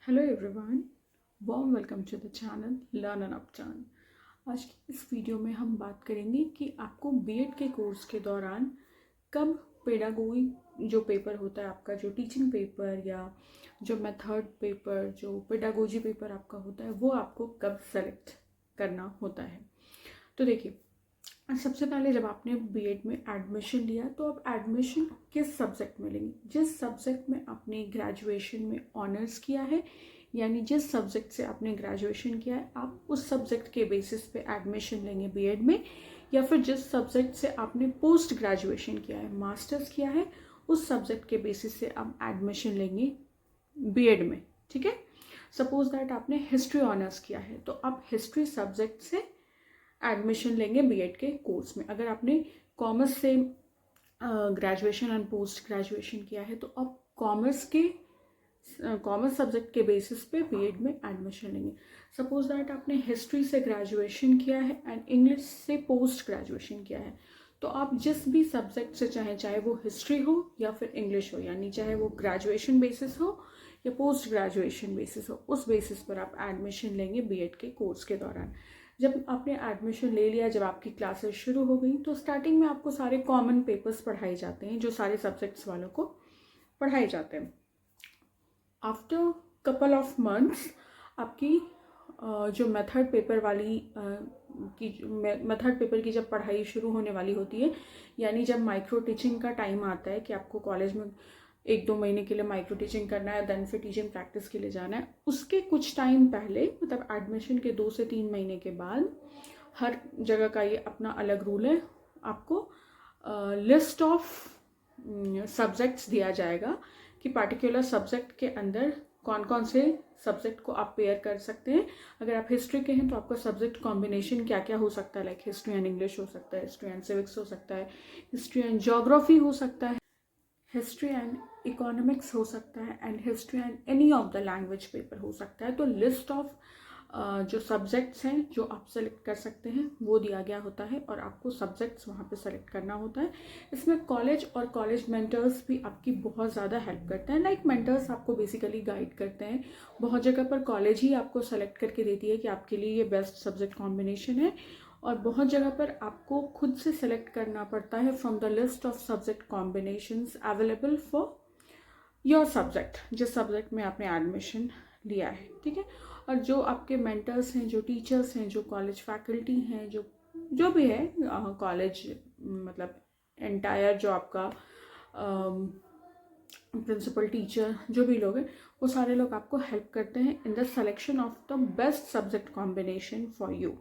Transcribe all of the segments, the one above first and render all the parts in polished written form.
Hello everyone, warm welcome to the channel learn and upturn. आज की इस video में हम बात करेंगे कि आपको बीएड के कोर्स के दौरान कब पेडागोजी जो पेपर होता है आपका, जो टीचिंग पेपर या जो मेथड पेपर, जो पेडागोजी पेपर आपका होता है, वो आपको कब सेलेक्ट करना होता है। तो देखिए, सबसे पहले जब आपने बीएड में एडमिशन लिया तो आप एडमिशन किस सब्जेक्ट में लेंगे। जिस सब्जेक्ट में आपने ग्रेजुएशन में ऑनर्स किया है, यानी जिस सब्जेक्ट से आपने ग्रेजुएशन किया है, आप उस सब्जेक्ट के बेसिस पे एडमिशन लेंगे बीएड में। या फिर जिस सब्जेक्ट से आपने पोस्ट ग्रेजुएशन किया है, मास्टर्स किया है, उस सब्जेक्ट के बेसिस से आप एडमिशन लेंगे बीएड में। ठीक है, सपोज दैट आपने हिस्ट्री ऑनर्स किया है तो आप हिस्ट्री सब्जेक्ट से एडमिशन लेंगे बीएड के कोर्स में। अगर आपने कॉमर्स से ग्रेजुएशन एंड पोस्ट ग्रेजुएशन किया है तो आप कॉमर्स सब्जेक्ट के बेसिस पे बीएड में एडमिशन लेंगे। सपोज दैट आपने हिस्ट्री से ग्रेजुएशन किया है एंड इंग्लिश से पोस्ट ग्रेजुएशन किया है, तो आप जिस भी सब्जेक्ट से चाहे वो हिस्ट्री हो या फिर इंग्लिश हो, यानी चाहे वो ग्रेजुएशन बेसिस हो या पोस्ट ग्रेजुएशन बेसिस हो, उस बेसिस पर आप एडमिशन लेंगे बीएड के कोर्स के दौरान। जब आपने एडमिशन ले लिया, जब आपकी क्लासेस शुरू हो गई, तो स्टार्टिंग में आपको सारे कॉमन पेपर्स पढ़ाए जाते हैं जो सारे सब्जेक्ट्स वालों को पढ़ाए जाते हैं। आफ्टर कपल ऑफ मंथ्स आपकी जो मेथड पेपर वाली मेथड पेपर की जब पढ़ाई शुरू होने वाली होती है, यानी जब माइक्रो टीचिंग का टाइम आता है कि आपको कॉलेज में 1-2 महीने के लिए माइक्रो टीचिंग करना है, देन फिर टीचिंग प्रैक्टिस के लिए जाना है, उसके कुछ टाइम पहले, मतलब एडमिशन के 2 से 3 महीने के बाद, हर जगह का ये अपना अलग रूल है, आपको लिस्ट ऑफ सब्जेक्ट्स दिया जाएगा कि पार्टिकुलर सब्जेक्ट के अंदर कौन कौन से सब्जेक्ट को आप पेयर कर सकते हैं। अगर आप हिस्ट्री के हैं तो आपका सब्जेक्ट कॉम्बिनेशन क्या क्या हो सकता है, लाइक हिस्ट्री एंड इंग्लिश हो सकता है, हिस्ट्री एंड सिविक्स हो सकता है, हिस्ट्री एंड ज्योग्राफी हो सकता है, हिस्ट्री एंड इकोनॉमिक्स हो सकता है, and history and any of the language paper हो सकता है। तो लिस्ट ऑफ जो सब्जेक्ट्स हैं जो आप सेलेक्ट कर सकते हैं वो दिया गया होता है और आपको सब्जेक्ट्स वहाँ पे सेलेक्ट करना होता है। इसमें कॉलेज और कॉलेज मेंटर्स भी आपकी बहुत ज़्यादा हेल्प करते हैं। लाइक मेंटर्स आपको बेसिकली गाइड करते हैं। बहुत जगह पर कॉलेज ही आपको सेलेक्ट करके देती है कि आपके लिए ये बेस्ट सब्जेक्ट कॉम्बिनेशन है, और बहुत जगह पर आपको खुद से सेलेक्ट करना पड़ता है from the list of subject combinations available for your subject, जिस सब्जेक्ट में आपने एडमिशन लिया है। ठीक है, और जो आपके मेंटर्स हैं, जो टीचर्स हैं, जो कॉलेज फैकल्टी हैं, जो भी है कॉलेज, मतलब एंटायर जो आपका प्रिंसिपल टीचर, जो भी लोग हैं, वो सारे लोग आपको हेल्प करते हैं in the selection of the best subject combination for you.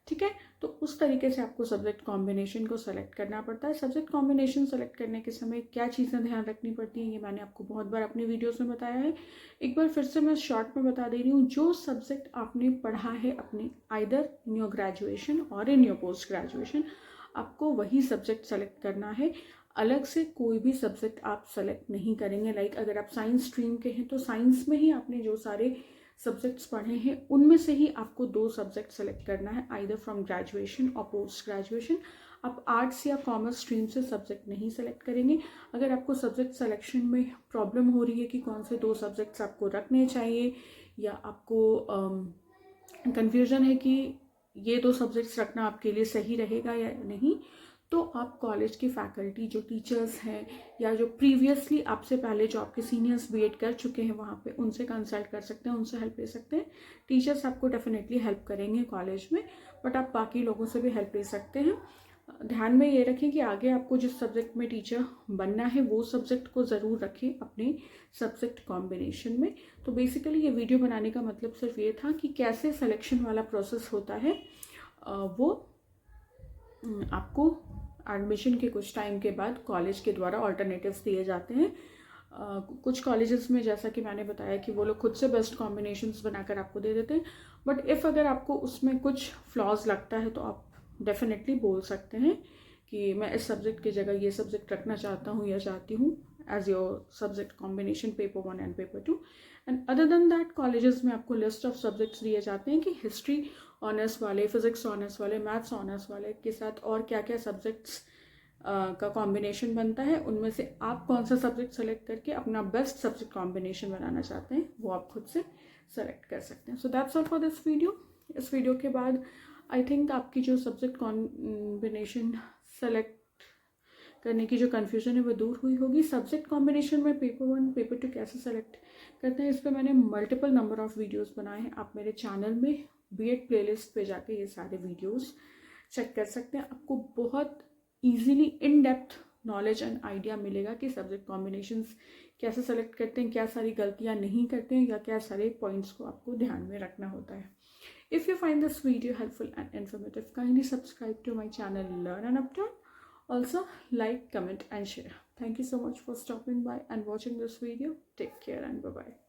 ठीक है, तो उस तरीके से आपको सब्जेक्ट कॉम्बिनेशन को सेलेक्ट करना पड़ता है। सब्जेक्ट कॉम्बिनेशन सेलेक्ट करने के समय क्या चीज़ें ध्यान रखनी पड़ती हैं, ये मैंने आपको बहुत बार अपनी वीडियोस में बताया है। एक बार फिर से मैं शॉर्ट में बता दे रही हूँ। जो सब्जेक्ट आपने पढ़ा है अपने आइदर इन योर ग्रेजुएशन और इन योर पोस्ट ग्रेजुएशन, आपको वही सब्जेक्ट सेलेक्ट करना है। अलग से कोई भी सब्जेक्ट आप सेलेक्ट नहीं करेंगे। लाइक अगर आप साइंस स्ट्रीम के हैं तो साइंस में ही आपने जो सारे सब्जेक्ट्स पढ़े हैं उनमें से ही आपको 2 सब्जेक्ट सेलेक्ट करना है, आइदर फ्रॉम ग्रेजुएशन और पोस्ट ग्रेजुएशन। आप आर्ट्स या कॉमर्स स्ट्रीम से सब्जेक्ट नहीं सेलेक्ट करेंगे। अगर आपको सब्जेक्ट सिलेक्शन में प्रॉब्लम हो रही है कि कौन से 2 सब्जेक्ट्स आपको रखने चाहिए, या आपको कन्फ्यूजन है कि ये 2 सब्जेक्ट्स रखना आपके लिए सही रहेगा या नहीं, तो आप कॉलेज की फैकल्टी, जो टीचर्स हैं या जो प्रीवियसली आपसे पहले जो आपके सीनियर्स बीएड कर चुके हैं वहाँ पे, उनसे कंसल्ट कर सकते हैं, उनसे हेल्प ले सकते हैं। टीचर्स आपको डेफिनेटली हेल्प करेंगे कॉलेज में, बट आप बाकी लोगों से भी हेल्प ले सकते हैं। ध्यान में ये रखें कि आगे आपको जिस सब्जेक्ट में टीचर बनना है वो सब्जेक्ट को ज़रूर रखें अपने सब्जेक्ट कॉम्बिनेशन में। तो बेसिकली ये वीडियो बनाने का मतलब सिर्फ ये था कि कैसे सिलेक्शन वाला प्रोसेस होता है, वो आपको एडमिशन के कुछ टाइम के बाद कॉलेज के द्वारा ऑल्टरनेटिव्स दिए जाते हैं। कुछ कॉलेजेस में, जैसा कि मैंने बताया, कि वो लोग खुद से बेस्ट कॉम्बिनेशंस बनाकर आपको दे देते हैं, बट इफ़ अगर आपको उसमें कुछ फ्लॉज लगता है तो आप डेफिनेटली बोल सकते हैं कि मैं इस सब्जेक्ट की जगह ये सब्जेक्ट रखना चाहता हूँ या चाहती हूँ as your subject combination paper 1 and paper 2। And other than that colleges में आपको लिस्ट ऑफ सब्जेक्ट्स दिए जाते हैं कि हिस्ट्री ऑनर्स वाले, फिजिक्स ऑनर्स वाले, मैथ्स ऑनर्स वाले के साथ और क्या क्या सब्जेक्ट्स का कॉम्बिनेशन बनता है, उनमें से आप कौन सा सब्जेक्ट सेलेक्ट करके अपना बेस्ट सब्जेक्ट कॉम्बिनेशन बनाना चाहते हैं वो आप खुद से सेलेक्ट कर सकते हैं. So that's all for this video. इस वीडियो के बाद आई थिंक आपकी जो सब्जेक्ट कॉम्बिनेशन सेलेक्ट करने की जो कन्फ्यूज़न है वो दूर हुई होगी. सब्जेक्ट कॉम्बिनेशन में पेपर 1 पेपर 2 कैसे सेलेक्ट करते हैं इस पर मैंने मल्टीपल नंबर ऑफ़ वीडियोस बनाए हैं. आप मेरे चैनल में बीएड प्लेलिस्ट पे जाके ये सारे वीडियोस चेक कर सकते हैं. आपको बहुत easily in depth knowledge and idea मिलेगा कि सब्जेक्ट कॉम्बिनेशंस कैसे सेलेक्ट करते हैं, क्या सारी गलतियाँ नहीं करते हैं, या क्या सारे पॉइंट्स को आपको ध्यान में रखना होता है. If you find this video helpful and informative, kindly subscribe to my channel Learn and Upturn. Also, like, comment and share. Thank you so much for stopping by and watching this video. Take care and bye-bye.